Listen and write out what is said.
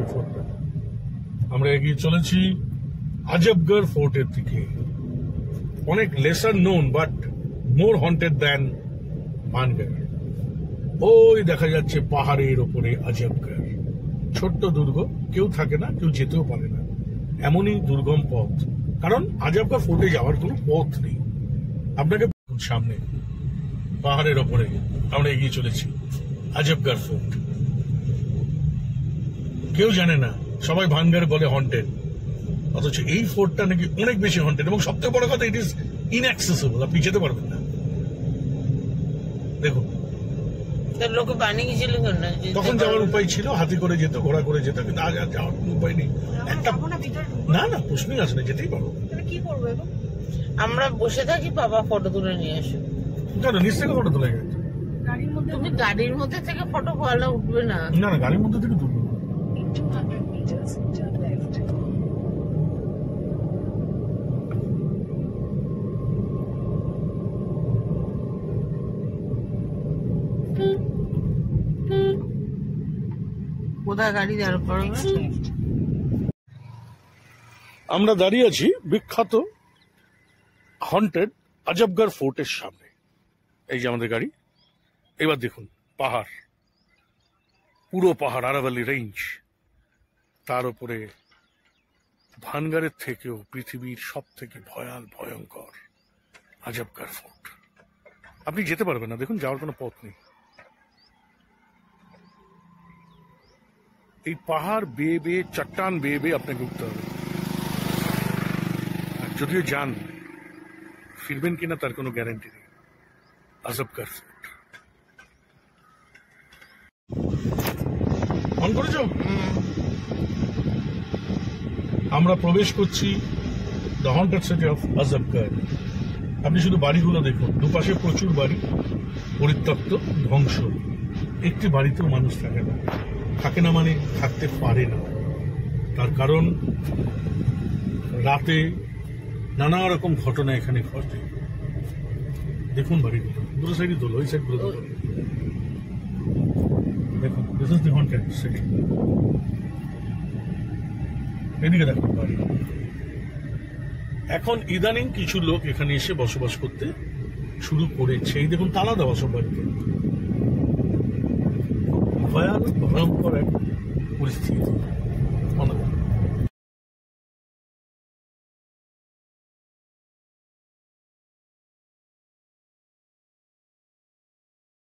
দেখবে ফোর্টটা। আমরা এগিয়ে চলেছি আজবগড় ফোর্টের দিকে। অনেক lesser known but more haunted than Bhangarh. ওই দেখা যাচ্ছে পাহাড়ের ওপরে আজবগড়। ছোট্ট দুর্গ, কেউ থাকে না, কেউ যেতেও পারে না, এমনই দুর্গম পথ। কারণ আজবগড় ফোর্টে যাওয়ার কোনো পথ নেই। আপনাকে সামনে পাহাড়ের ওপরে আমরা এগিয়ে চলেছি আজবগড় ফোর্ট। কেউ জানে না, সবাই ভানগড় বলে হন্টেড, অথচ এই ফোর্টটা নাকি অনেক বেশি হন্টেড। এবং সবথেকে বড় কথা, ইট ইজ ইনঅ্যাক্সেসিবল, আপনি যেতে পারবেন না। দেখুন, লোকে বানিয়েছিল তখন যাওয়ার উপায় ছিল, হাতি করে যেত, ঘোড়া করে যেত, কিন্তু আজ আর যাওয়ার কোনো উপায় নেই। একটা না না প্রশ্নই আসে না, যেতেই পারবো। কি করবো এখন? আমরা বসে থাকি, বাবা ফটো তুলে নিয়ে আসো। কেন নিচ থেকে ফটো তোলা গেছে? তুমি গাড়ির মধ্যে থেকে ফটো ভালো উঠবে না। না না, গাড়ির মধ্যে থেকে তুলবো। কোথায় গাড়ি দাঁড় করবে? আমরা দাঁড়িয়ে আছি বিখ্যাত হন্টেড আজবগড় ফোর্টের সামনে। এই যে আমাদের গাড়ি। এবার দেখুন পাহাড়, পুরো পাহাড়, আরাভালি রেঞ্জ, তার উপরে ভানগড়ের থেকেও পৃথিবীর সব থেকে ভয়ঙ্কর আজবগড় ফোর্ট। আপনি যেতে পারবেন না, দেখুন যাওয়ার কোনো পথ নেই। এই পাহাড় বেয়ে বেয়ে, চট্টান বেয়ে বেয়ে আপনাকে উঠতে হবে। আর যদিও যান, ফিরবেন কিনা তার কোনো গ্যারান্টি নেই। আজবগড় ফোর্ট অন করেছ? আমরা প্রবেশ করছি the haunted city of Ajabgarh. আপনি শুধু বাড়িগুলো দেখুন, দুপাশে প্রচুর বাড়ি, পরিত্যক্ত, ধ্বংস। একটি বাড়িতেও মানুষ থাকে না। থাকে না মানে থাকতে পারে না। তার কারণ রাতে নানা রকম ঘটনা এখানে ঘটে। দেখুন বাড়িগুলো, দুটো সাইডই দোল, ওই সাইড গুলো দোল। দেখুন, this is the haunted city. এদিকে দেখুন বাড়ি। এখন ইদানিং কিছু লোক এখানে এসে বসবাস করতে শুরু করেছে। এই দেখুন তালা দেওয়া সব বাড়িতে। ভয়ানক ভয়ঙ্কর এক পরিস্থিতি।